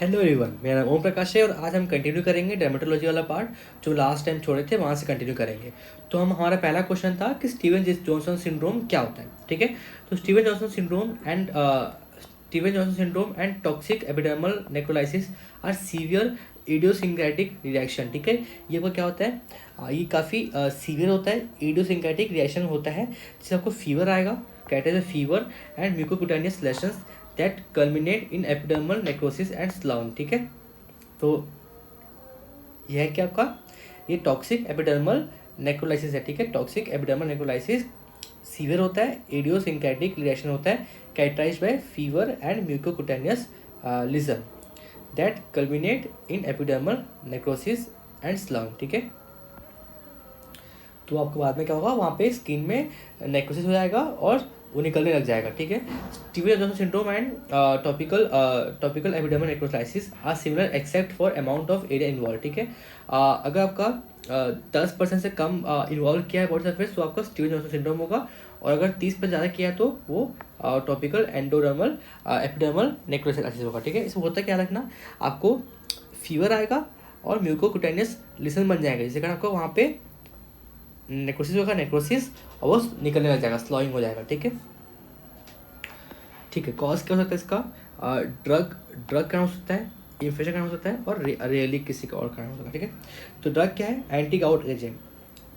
Hello everyone, मेरा नाम ओम प्रकाश है और आज हम कंटिन्यू करेंगे डर्मेटोलॉजी वाला पार्ट जो लास्ट टाइम छोड़े थे वहाँ से कंटिन्यू करेंगे। तो हमारा पहला क्वेश्चन था कि स्टीवन जॉनसन सिंड्रोम क्या होता है। ठीक है, तो Steven Johnson syndrome and toxic epidermal necrolysis are severe idiosyncratic reaction. ठीक है, ये वो क्या होता है, ये काफ़ी सीवियर होता है, इडियोसिंक्रेटिक रिएक्शन होता है जिससे आपको फीवर आएगा, कहते हैं fever and mucocutaneous lesions that culminate in epidermal necrosis and slough. ठीक है, तो यह है कि आपका ये टॉक्सिक एपिडर्मल नेक्रोलाइसिस है। ठीक है, टॉक्सिक एपिडर्मल नेक्रोलाइसिस सीवियर होता है, इडियोसिंक्रेटिक रिएक्शन होता है, characterised by fever and mucocutaneous lesion that culminate in epidermal necrosis and slough. ठीक है, तो आपको बाद में क्या होगा, वहाँ पे स्किन में नेक्रोसिस हो जाएगा और वो निकलने लग जाएगा। ठीक है, Steven Johnson syndrome and topical epidermal necrolysis are similar except for amount of area involve. ठीक है, अगर आपका 10% से कम इन्वॉल्व किया है बॉडी सरफेस तो आपका स्टीवन जॉनसन सिंड्रोम होगा, और अगर 30% ज़्यादा किया है तो वो टॉपिकल एंडोडर्मल एपिडर्मल नेक्रोलाइसिस होगा। ठीक है, इसमें होता क्या रखना, आपको फीवर आएगा और म्यूकोक्यूटेनियस लीजन बन जाएगा, जिससे कारण आपको वहाँ पे नेक्रोसिस होगा, नेक्रोसिस और वो निकलने लग जाएगा, स्लॉइंग हो जाएगा। ठीक है, ठीक है, कॉज क्या हो सकता है इसका, ड्रग कारण हो सकता है, इन्फेक्शन कारण हो सकता है, और रियली किसी का और कारण हो सकता है। ठीक है, तो ड्रग क्या है, एंटी गाउट एजेंट,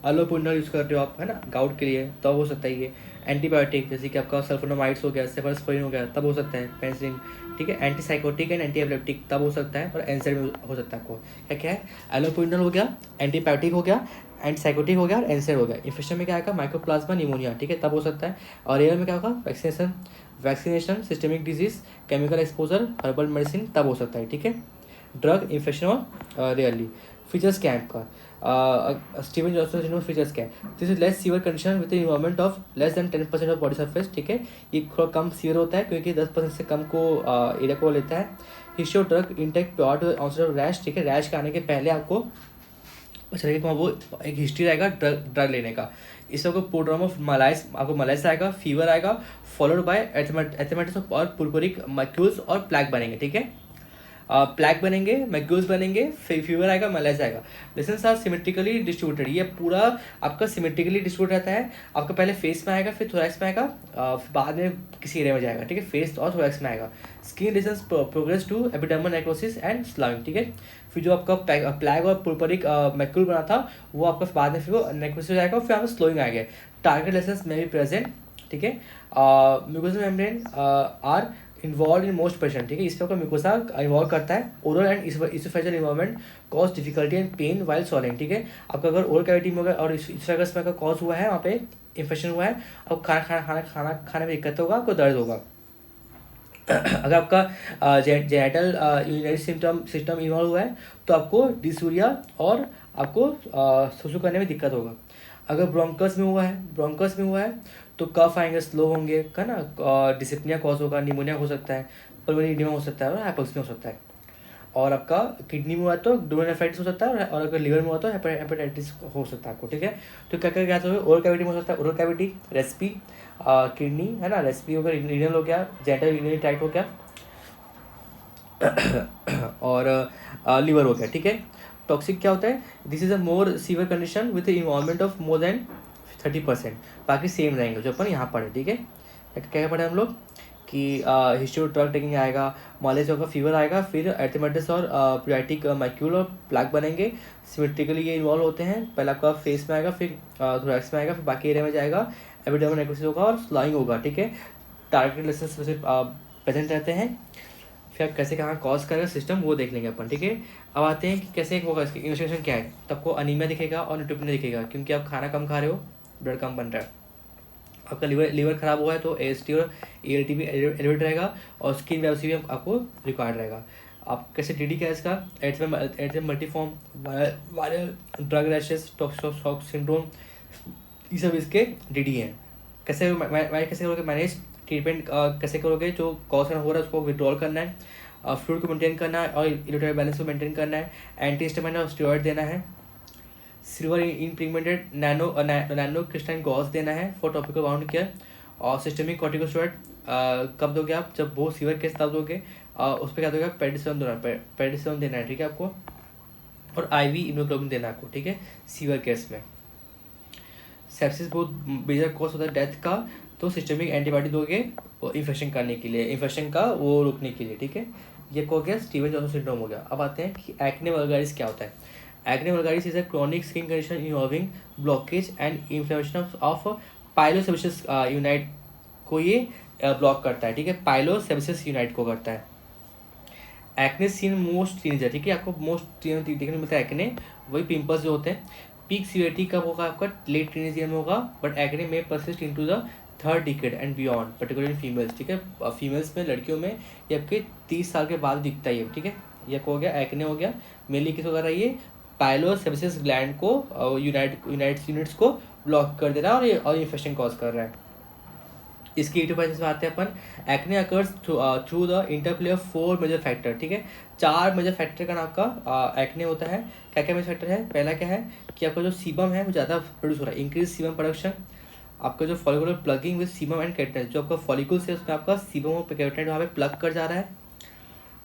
अलोपुंडल यूज़ कर रहे हो आप, है ना, गाउट के लिए, तब हो सकता है ये। एंटीबायोटिक जैसे कि आपका सल्फोनामाइड्स हो गया, सेफलोस्पोरिन हो गया, तब हो सकता है पेनिसिलिन। ठीक है, एंटीसाइकोटिक एंड एंटी एपिलेप्टिक तब हो सकता है, और एनसाइड में हो सकता है आपको। क्या क्या है, एलोपुंडल हो गया, एंटीबायोटिक हो गया, एंटीसाइकोटिक हो गया और एनसाइड हो गया। इन्फेक्शन में क्या आएगा, माइकोप्लाज्मा निमोनिया। ठीक है, तब हो सकता है। और एयर में क्या होगा, vaccination, systemic disease, chemical exposure, herbal medicine, तब हो सकता है। ठीक है, ड्रग, इन्फेक्शन और रियरली। फीचर्स क्या है आपका, स्टीवन जॉनसन सिंड्रोम फीचर्स क्या है, this is less severe condition with involvement of less than 10% of body surface. ठीक है, ये थोड़ा कम सीवियर होता है क्योंकि 10% से कम को एरिया को लेता है। History of drug intake prior to onset of rash. ठीक है, रैश के आने के पहले आपको शरीर में वो एक हिस्ट्री रहेगा ड्रग लेने का। इसमें आपको प्रोड्रोम ऑफ मलाइस, आपको मलाइस आएगा, फीवर आएगा, फॉलोड बाय एथेमेटिस और पुरपुरिक मैक्यूल्स और प्लैक बनेंगे। ठीक है, प्लैक बनेंगे, मैक्यूल्स बनेंगे, फीवर आएगा, मलाइस आएगा। लेसन्स आर सिमेट्रिकली डिस्ट्रीब्यूटेड, ये पूरा आपका सिमेट्रिकली डिस्ट्रीब्यूट रहता है। आपका पहले फेस में आएगा, फिर थोरैक्स में आएगा, फिर बाद में किसी एरिया में जाएगा। ठीक है, फेस और थोरैक्स में आएगा। Skin lesions progress to epidermal necrosis and sloughing. ठीक है, फिर जो आपका प्लैग और पुरपुरिक मैक्यूल बना था वो आपका बाद में फिर वो नेक्रोसिस हो जाएगा, फिर आपका स्लोइंग आएगा। टारगेट लेसन्स में भी प्रेजेंट। ठीक है, mucosa membrane are involve in most patient. ठीक है, इस पर आपका म्यूकोसा इन्वॉल्व करता है। Oral and oesophageal involvement cause difficulty and pain while swallowing. ठीक है, आपका अगर ओरल कैविटी में होगा और इसोफेगस में का कॉज हुआ है, वहाँ पे इन्फेक्शन हुआ है, अब खाना खाने में दिक्कत होगा, आपको दर्द होगा। अगर आपका जेनेटल यूरिनरी सिस्टम इन्वॉल्व हुआ है तो आपको डिसूरिया और आपको सुसु करने में दिक्कत होगा। अगर ब्रोंकस में हुआ है तो कफ आएंगे, स्लो होंगे, है ना, डिसिप्निया कॉज होगा, निमोनिया हो सकता है, पल्मोनरी एडिमा हो सकता है और हाइपोक्सिया हो सकता है। और आपका किडनी में हुआ तो डोमेनेफ्राइटिस हो सकता है, और अगर लिवर में हुआ तो हेपेटाइटिस हो सकता है आपको। ठीक है, तो क्या क्या तो ओरल कैविटी में हो सकता है, ओरल कैविटी, रेस्पी, किडनी, है ना, रेस्पी हो गया, रीनल हो गया, जेनेटल यूरिनरी ट्रैक्ट हो गया और लीवर हो गया। ठीक है, टॉक्सिक क्या होता है, this is a more severe condition with involvement of more than 30%। बाकी सेम रहेंगे जो अपन यहाँ पढ़े। ठीक है, क्या पढ़े हम लोग कि हिस्ट्री ऑफ ड्रग टेकिंग आएगा, मॉलेज होगा, फीवर आएगा, फिर एर्थेमेटिस और प्रियाटिक मैक्यूल और प्लैक बनेंगे। सिमेट्रिकली ये इन्वॉल्व होते हैं, पहले आपका फेस में आएगा, फिर थोरैक्स में आएगा, फिर बाकी एरिया में जाएगा, एपिडर्मल नेक्रोसिस होगा और स्लाइंग होगा। ठीक है, टारगेट लेसन्स प्रेजेंट रहते हैं। फिर आप कैसे कहाँ कॉज करेगा सिस्टम वो देख लेंगे अपन। ठीक है, अब आते हैं कि कैसे होगा, इसकी इन्वेस्टिगेशन क्या है। तो आपको अनीमिया दिखेगा और न्यूट्रोपिनिया दिखेगा क्योंकि आप खाना कम खा रहे हो, ब्लड कम बन रहा है। आपका लिवर खराब हुआ है तो AST और ALT भी एलिवेट रहेगा, और स्किन बायोप्सी भी आपको रिक्वायर्ड रहेगा। आप कैसे DD क्या है इसका, erythema multiforme, viral drug rashes, toxic syndrome, ये सब इसके DD हैं। कैसे कैसे करोगे मैनेज, ट्रीटमेंट कैसे करोगे, जो कॉज हो रहा है उसको विड्रॉल करना है, फ्लूइड को मेंटेन करना है और इलेक्ट्रोलाइट बैलेंस को मेंटेन करना है, एंटी हिस्टामाइन और स्टेरॉइड देना है, सिल्वर इम्प्रीगमेंटेड नैनो क्रिस्टाइन गॉज देना है फॉर टॉपिकल बाउंड केयर, और सिस्टमिक कॉर्टिकोस्टेरॉइड कब दोगे आप, जब बहुत सीवियर केस तब दोगे, उस पर क्या देगा, पेडिसोन देना है, ठीक है आपको, और IV इम्यूनोग्लोबुलिन देना है आपको, ठीक है, सीवियर केस में। सेप्सिस बहुत मेजर कॉज होता है डेथ का, तो सिस्टमिक एंटीबायोटिक दोगे इन्फेक्शन करने के लिए, इन्फेक्शन का वो रोकने के लिए, ठीक है। ये हो गया स्टीवन जॉनसन सिंड्रोम हो गया। अब आते हैं कि एक्ने वल्गारिस क्या होता है। Acne vulgaris is a chronic skin condition involving blockage and inflammation of pilosebaceous unit को ये ब्लॉक करता है, ठीक है, पाइलोसेबसिस यूनाइट को करता है। एक्ने सीन मोस्ट टीनेजर, ठीक है, आपको मोस्ट देखने को मिलता है एक्ने, वही पिंपल्स जो होते हैं। पीक सीवियरिटी कब होगा आपका, लेट टीनेज ईयर में होगा, बट एक्ने में persist into the third decade and beyond, particularly females, ठीक है, फीमेल्स में, लड़कियों में ये आपके 30 साल के बाद दिखता है, ठीक है। ये हो गया एक्ने हो गया। मेनली किस होगा ये पाइलोसेबसिस ग्लैंड को यूनिट्स को ब्लॉक कर दे रहा है और इन्फेक्शन कॉज कर रहा है। इसकी इटियोपैथीज में आते हैं अपन। Acne occurs through the interplay of 4 major factor, ठीक है, 4 मेजर फैक्टर का नाम का एक्ने होता है। क्या क्या मेजर फैक्टर है, पहला क्या है कि आपका जो सीबम है वो ज़्यादा प्रोड्यूस हो रहा है, इंक्रीज सीबम प्रोडक्शन। आपका जो follicular plugging with sebum and keratin, जो आपका फॉलिकल्स है उसमें आपका सीबम और केराटिन वहाँ पे प्लग कर जा रहा है,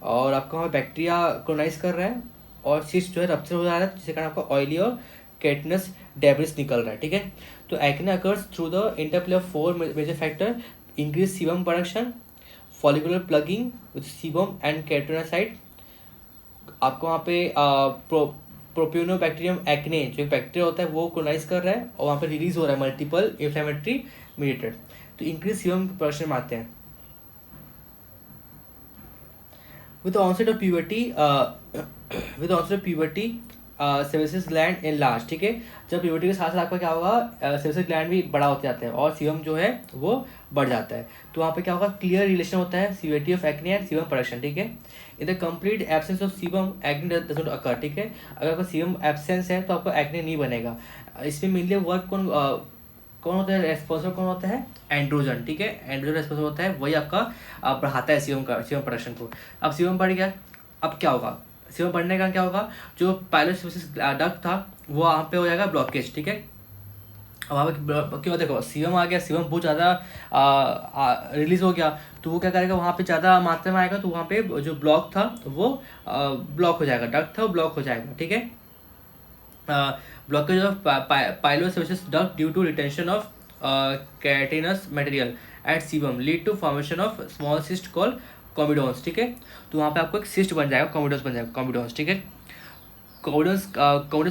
और आपका वहाँ बैक्टीरिया कोलोनाइज कर रहा है, और सिस्ट जो है रप्चर हो जा रहा है, जिसके कारण आपका ऑयली और केराटिनस डेब्रिस निकल रहा है, ठीक है। तो acne occurs through the interplay of 4 major factor, increase sebum production, follicular plugging with sebum and keratinocyte. आपको वहाँ पे प्रोपियोनोबैक्टीरियम एक्ने जो एक बैक्टीरिया होता है वो कोलोनाइज कर रहा है, और वहाँ पे रिलीज हो रहा है मल्टीपल इन्फ्लेमेटरी मीडिएटर, तो इंक्रीज सीबम प्रोडक्शन में आते हैं। With the onset of puberty, sebaceous gland enlarge, ठीक है, जब प्यूबर्टी के साथ साथ आपका क्या होगा, सेबेसियस ग्लैंड भी बड़ा होते जाता है और सीबम जो है वो बढ़ जाता है। तो वहाँ पे क्या होगा, क्लियर रिलेशन होता है severity of acne and sebum production, ठीक है। In the complete absence of sebum acne doesn't occur, ठीक है, अगर आपका सीबम एब्सेंस है तो आपको एक्ने नहीं बनेगा। इसमें मेनली वर्क कौन होता है, रेस्पॉन्सिबल कौन होता है, एंड्रोजन, ठीक है, एंड्रोजन रेस्पॉन्सिबल होता है, वही आपका बढ़ाता है सीबम प्रोडक्शन को। अब सीबम बढ़ गया, अब क्या होगा, सीबम बढ़ने का क्या होगा, जो पाइलोसेबसिस डक्ट था वो वहाँ पे हो जाएगा ब्लॉकेज, ठीक है। अब वहाँ पे क्यों, देखो सीबम आ गया, सीबम बहुत ज़्यादा रिलीज हो गया, तो वो क्या करेगा, वहाँ पे ज़्यादा मात्रा में आएगा, तो वहाँ पे जो ब्लॉक था वो ब्लॉक हो जाएगा, डक्ट था वो ब्लॉक हो जाएगा, ठीक है। Blockage of pilosebaceous duct due to retention of keratinous material at sebum lead to formation of small cyst called comedones, ठीक है। तो वहाँ पे आपको एक सिस्ट बन जाएगा, कॉमिडोन्स बन जाएगा, कॉमिडोन्स, ठीक है। कॉमिडोन्स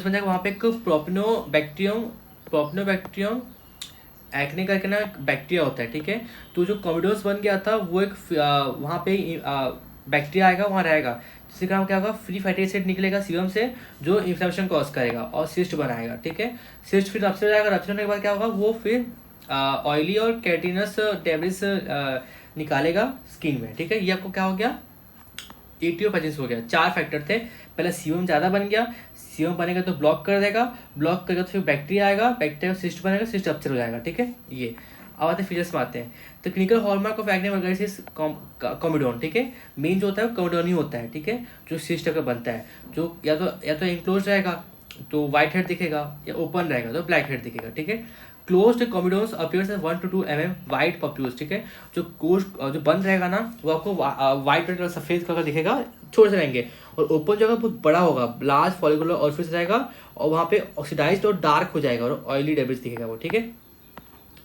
बन जाएगा, वहाँ पे एक प्रोपियोनोबैक्टीरियम एक्ने करके ना बैक्टीरिया होता है, ठीक है। तो जो कॉमिडोन्स बन गया था वो एक वहाँ पे बैक्टीरिया आएगा, वहाँ रहेगा, जिससे काम क्या होगा, फ्री फैटी एसिड निकलेगा सीबम से, जो इन्फ्लेमेशन कॉज करेगा और सिस्ट बनाएगा, ठीक है। सिस्ट फिर रप्चर हो जाएगा, रप्चर होने के बाद क्या होगा, वो फिर ऑयली और केराटिनस डेब्रिस निकालेगा स्किन में, ठीक है। ये आपको क्या हो गया, एटियोपैथीज हो गया। 4 फैक्टर थे, पहले सीबम ज़्यादा बन गया, सीबम बनेगा तो ब्लॉक कर देगा, ब्लॉक करेगा तो फिर बैक्टीरिया आएगा, बैक्टीरिया सिस्ट बनेगा, सिस्ट रप्चर हो जाएगा, ठीक है। ये अब आते हैं फीचर्स में आते हैं। तो clinical hallmark of acne vulgaris is comedone, ठीक है, मेन जो होता है वो कॉमिडोन ही होता है, ठीक है, जो सिस्ट का बनता है, जो या तो इंक्लोज रहेगा तो वाइट हेड दिखेगा, या ओपन रहेगा तो ब्लैक हेड दिखेगा, ठीक है। Closed comedones appears as 1 to 2 mm white papules, ठीक है, जो जो बंद रहेगा ना वो आपको वाइट कलर सफ़ेद कलर दिखेगा, छोटे से रहेंगे, और ओपन जो होगा बहुत बड़ा होगा, लार्ज फॉलिकुलर ऑरिफिस रहेगा, और वहाँ पे ऑक्सीडाइज्ड और डार्क हो जाएगा और ऑयली डेब्रिस दिखेगा वो, ठीक है।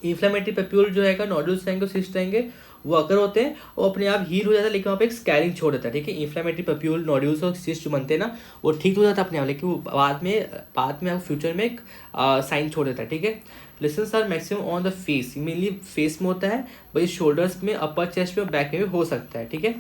इन्फ्लेमेटरी पेप्यूल जो रहेगा, नोडुल्स रहेंगे, सिस्ट रहेंगे, वो अगर होते हैं वो अपने आप हील हो जाता है, लेकिन वहाँ पे एक स्कैरिंग छोड़ देता है, ठीक है। इन्फ्लेमेटरी पेप्यूल, नोडुल्स और सिस्ट जो बनते हैं ना वो ठीक हो जाता है अपने आप, लेकिन वो बाद में फ्यूचर में एक साइन छोड़ देता है, ठीक है। Lesions are maximum on the face, mainly face में होता है, वही शोल्डर्स में, अपर चेस्ट में और बैक में भी हो सकता है, ठीक है।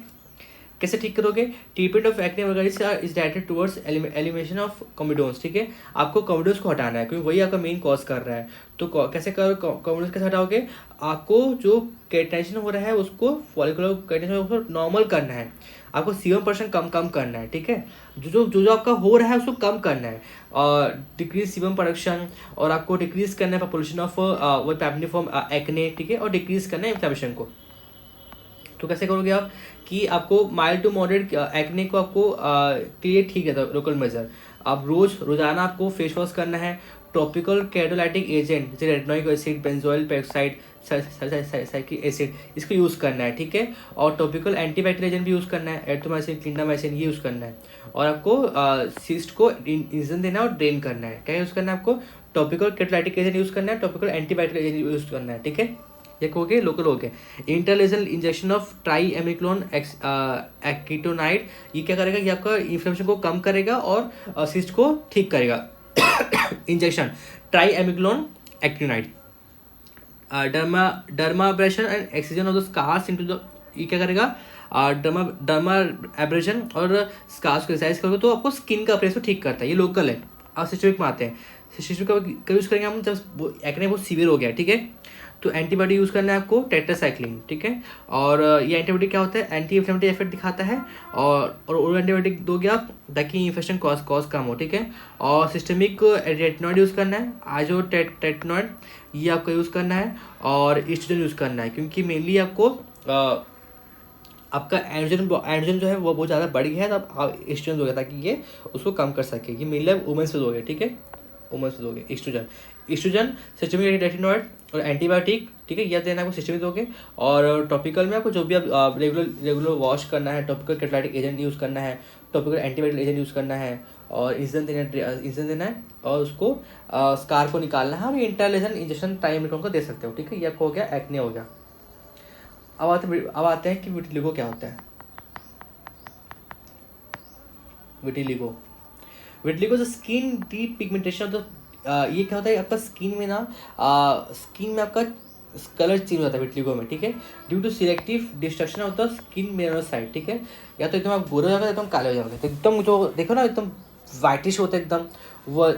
कैसे ठीक करोगे, treatment of acne vulgaris is directed towards elimination of comedones, ठीक है, आपको कॉमिडोन्स को हटाना है क्योंकि वही आपका मेन कॉज कर रहा है। तो कैसे करो, कॉमिडोन्स कैसे हटाओगे, आपको जो केराटिनेशन हो रहा है उसको, फॉलिकुलर केराटिनेशन उसको नॉर्मल करना है, आपको सीबम प्रोडक्शन कम करना है, ठीक है, जो आपका हो रहा है उसको कम करना है, और डिक्रीज सीबम प्रोडक्शन, और आपको डिक्रीज करना है पॉपुलेशन ऑफ वो पैप्निफॉर्म एक्ने, ठीक है, और डिक्रीज करना है इन्फ्लेमेशन को। तो कैसे करोगे आप कि आपको माइल्ड टू मॉडरेट एक्ने को आपको क्लियर ठीक है लोकल मेजर, आप रोजाना आपको फेस वॉश करना है, टॉपिकल केराटोलाइटिक एजेंट जैसे retinoic acid, benzoyl peroxide salicylic acid, इसको यूज़ करना है, ठीक है। और टॉपिकल एंटीबैक्टीरियल एजेंट भी यूज़ करना है, एरिथ्रोमाइसिन, क्लिंडामाइसिन, ये यूज़ करना है। और आपको सिस्ट को इंजेक्शन देना है और ड्रेन करना है। क्या यूज़ करना है आपको? टॉपिकल केटोलाइटिक एजेंट यूज़ करना है, टॉपिकल एंटीबैक्टीरियल एजेंट यूज़ करना है, ठीक है। ये हो गए लोकल हो गए। इंटरलेजनल इंजेक्शन ऑफ ट्राई एमिक्लोन एक्टिटोनाइड, ये क्या करेगा? ये आपका इन्फ्लेमेशन को कम करेगा और सिस्ट को ठीक करेगा। Injection triamcinolone acetonide, dermabrasion and excision of the scars into the, ये क्या करेगा? डर्मा एब्रेशन और स्कार्स को एक्सरसाइज करोगे तो आपको स्किन का अपरेस को ठीक करता है। ये लोकल है। अब सिस्टमिक में आते हैं। सिस्टमिक का यूज़ करेंगे हम जब एक्ने बहुत सीवियर हो गया, ठीक है। तो एंटीबॉडी यूज़ करना है आपको टेट्रासाइक्लिन, ठीक है। और ये एंटीबॉडी क्या होता है? एंटी इन्फ्लेमेटरी इफेक्ट दिखाता है और एंटीबायोटिक दोगे आप ताकि इन्फेक्शन कॉज कम हो, ठीक है। और सिस्टमिक रेटिनॉइड यूज़ करना है, आइसोटेट्रानॉइड, ये आपको यूज़ करना है। और एस्ट्रोजन यूज़ करना है क्योंकि मेनली आपको आपका एंड्रोजन जो है वो बहुत ज़्यादा बढ़ गया है, तो आप एस्ट्रोजन दोगे ताकि ये उसको कम कर सके। ये मेनली आप वुमेन्स से दोगे, ठीक है, वुमेन्स से दोगे एस्ट्रोजन सिस्टमिक रेटिनॉइड और एंटीबायोटिक, ठीक है, यह देना आपको सिस्टमिक दोगे। और टॉपिकल में आपको जो भी आप रेगुलर वॉश करना है, टॉपिकल केटोलाइटिक एजेंट यूज़ करना है, टॉपिकल एंटीबायोटिक एजेंट यूज़ करना है और इंजेक्शन देना है और उसको स्कार को निकालना है। और इंटरलेजन इंजेक्शन टाइम को दे सकते हो, ठीक है। ये आपको हो गया एक्ने हो गया। अब आते हैं कि विटिलिगो क्या होता है। Vitiligo skin deep pigmentation of the, ये क्या होता है आपका स्किन में ना, स्किन में आपका कलर चेंज होता है विटिलिगो में, ठीक है, due to selective destruction of the skin melanocyte, ठीक है। या तो एकदम आप गोरे हो जाओगे, एकदम काले हो जाओगे, तो एकदम जो देखो ना एकदम वाइटिश होता है एकदम, वो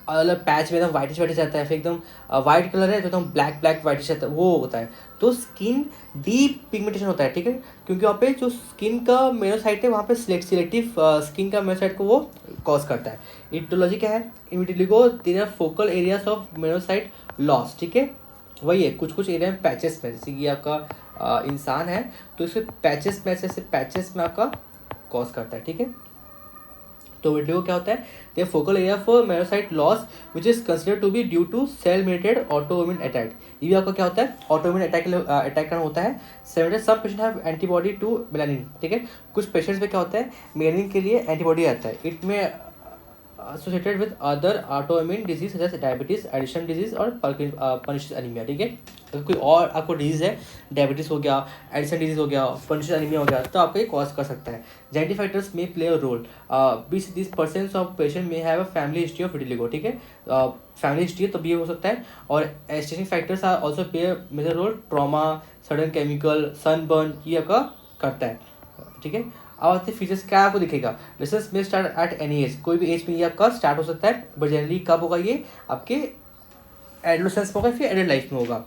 अलग पैच में एकदम वाइटिश रहता है। फिर एकदम वाइट कलर है तो एकदम ब्लैक वाइटिश रहता है, वो होता है। तो स्किन डीप पिगमेंटेशन होता है, ठीक है, क्योंकि वहाँ पे जो स्किन का मेलानोसाइट है वहाँ पे सिलेक्टिव स्किन का मेलानोसाइट को वो कॉज करता है। इटियोलॉजी क्या है? In vitiligo there are focal areas of melanocyte loss, ठीक है, वही है। कुछ एरिया में पैचेस में, जैसे कि आपका इंसान है तो इसके पैचेस में आपका कॉज करता है, ठीक है। तो विटिलिगो क्या होता है? The focal area for melanocyte loss which is considered to be due to cell mediated autoimmune attack. ये भी आपका क्या होता है? ऑटोइम्यून अटैक कारण होता है। Some patient have antibody to melanin, ठीक है। कुछ पेशेंट्स में क्या होता है? मेलानिन के लिए एंटीबॉडी आता है। इट में associated with other autoimmune disease such as diabetes, addiction disease और pernicious anemia, ठीक है। अगर कोई और आपको डिजीज है, डायबिटीज हो गया, एडिशन डिजीज हो गया, pernicious anemia हो गया, तो आपको ये कॉज कर सकता है। Genetic factors may play a role. 20% of patient may have a family history of vitiligo, ठीक है। फैमिली हिस्ट्री तो भी हो सकता है। और aesthetic factors are also play a major role. Trauma, sudden chemical, sunburn, ये आपका करता है, ठीक है। अब आते हैं फीचर्स, क्या आपको दिखेगा? लेसन्स में स्टार्ट एट एनी एज, कोई भी एज में ये आपका स्टार्ट हो सकता है, बट जनरली कब होगा? ये आपके एडोलेसेंस में होगा, फिर एडल्ट लाइफ में होगा।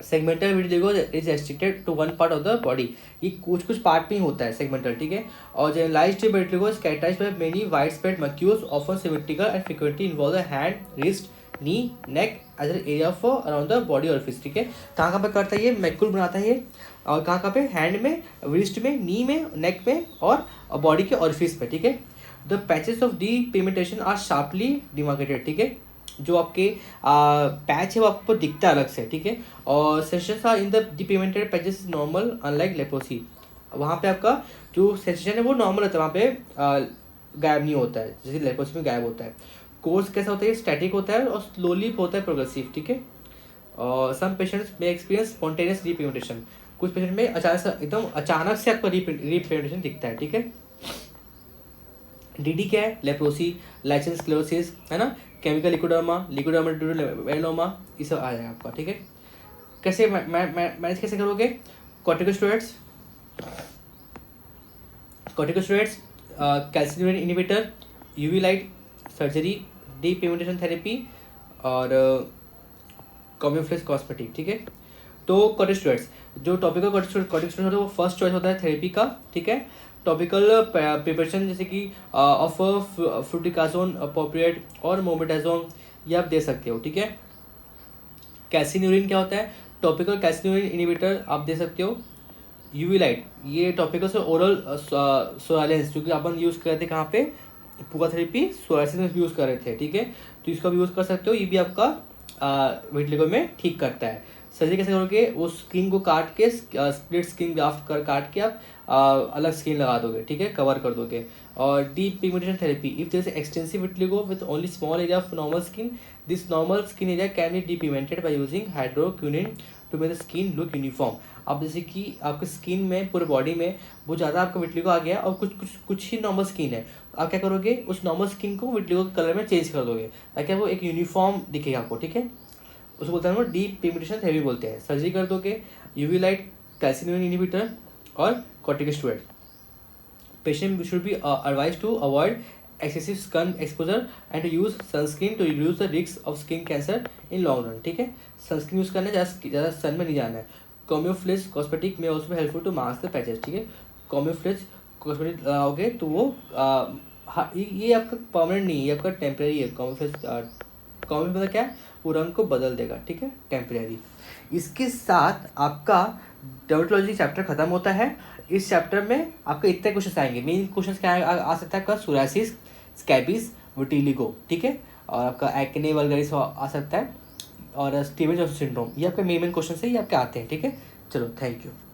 Segmental vitiligo is restricted to one part of the body, ये कुछ पार्ट में ही होता है सेगमेंटल, ठीक है। और generalised vitiligo is characterised by many widespread macules often symmetrical and frequently involve the hand, wrist, knee, neck as an area for around the body orifice, ठीक है। कहाँ पे करता है? ये मैक्यूल बनाता है ये, और कहाँ पे? हैंड में, रिस्ट में, नी में, नेक में और बॉडी के ऑरिफिस में, ठीक है। The patches of depigmentation are sharply demarcated, ठीक है। जो आपके पैच है वो आपको दिखता है अलग से, ठीक है। और sensations are in the depigmented patches normal unlike leprosy, वहाँ पे आपका जो सेंसेशन है वो नॉर्मल होता है, वहाँ पे गायब नहीं होता है, जैसे लेप्रोसी में गायब होता है। कोर्स कैसा होता है? स्टैटिक होता है और स्लोली होता है प्रोग्रेसिव, ठीक है। और सम पेशेंट्स में एक्सपीरियंस स्पॉन्टेनियस रीपिगमेंटेशन, कुछ पेशेंट में अचानक से आपको रीपिगमेंटेशन दिखता है, ठीक है। डीडी क्या है? लेप्रोसी, लाइसेंस स्क्लेरोसिस, है ना, केमिकल लिकोडर्मा, ये सब आ जाएगा आपका, ठीक है। कैसे मैनेज कैसे करोगे? Corticosteroids, calcium inhibitor, UV light, surgery, depigmentation therapy और कॉम्बिफ्लेक्स कॉस्मेटिक, ठीक है। तो कॉर्टिकोस्टेरॉइड्स, जो टॉपिकल कॉर्टिकोस्टेरॉइड होता है वो फर्स्ट चॉइस होता है थेरेपी का, ठीक है। टॉपिकल प्रिपरेशन जैसे कि ऑफ फ्लूटिकाजोन अप्रोप्रिएट और मोमेटाजोन, ये आप दे सकते हो, ठीक है। कैल्सिन्यूरिन क्या होता है? टॉपिकल कैल्सिन्यूरिन इनहिबिटर आप दे सकते हो। यूवी लाइट, ये टॉपिकल से ओरल सोरालेंस, जो कि अपन यूज़ करते हैं कहाँ पे? पूरा थेरेपी सोरासिस में यूज़ कर रहे थे, ठीक है। तो इसका भी यूज़ कर सकते हो, ये भी आपका विटिलिगो में ठीक करता है। सर्जरी कैसे करोगे, उस स्किन को काट के स्प्लिट स्किन ग्राफ्ट कर काट के आप अलग स्किन लगा दोगे, ठीक है, कवर कर दोगे। और deep pigmentation therapy, if there is extensive vitiligo with only small area of normal skin, this normal skin area can be depigmented by using hydroquinone to make the skin look uniform. अब जैसे कि आपके skin में, पूरे body में बहुत ज़्यादा आपका विटिलिगो आ गया और कुछ ही नॉर्मल स्किन है, आप क्या करोगे, उस नॉर्मल स्किन को विटिलिगो के कलर में चेंज कर दोगे ताकि वो एक यूनिफॉर्म दिखेगा आपको, ठीक है। उसको बोलते हैं वो डीप पिगमेंटेशन थेरेपी बोलते हैं। सर्जरी कर दोगे, यूवी लाइट, कैल्शियम इनहिबिटर और corticosteroid. Patient should be advised to avoid excessive sun exposure and to use sunscreen to reduce the risk of skin cancer in long run, ठीक है। Sunscreen use करना है, ज़्यादा सन में नहीं जाना है। कॉम्योफ्लेज कॉस्मेटिक में also helpful to mask the patches, ठीक है। कॉम्योफ्लेज कॉस्मेटिक लगाओगे तो वो हाँ, ये आपका परमानेंट नहीं है, ये आपका टेम्प्रेरी है। कॉम्योफ्लेज मतलब क्या है, वो रंग को बदल देगा, ठीक है, टेम्प्रेरी। इसके साथ आपका डर्मेटोलॉजी चैप्टर खत्म होता है। इस चैप्टर में आपके इतने क्वेश्चन आएंगे। मेन क्वेश्चन क्या आ सकता है आपका, सोरासिस, स्कैबिस, विटिलिगो, ठीक है, और आपका एक्ने वल्गरिस आ सकता है, और स्टीवन जॉनसन सिंड्रोम। ये आपके मेन क्वेश्चन है, ये आपके आते हैं, ठीक है। चलो, थैंक यू।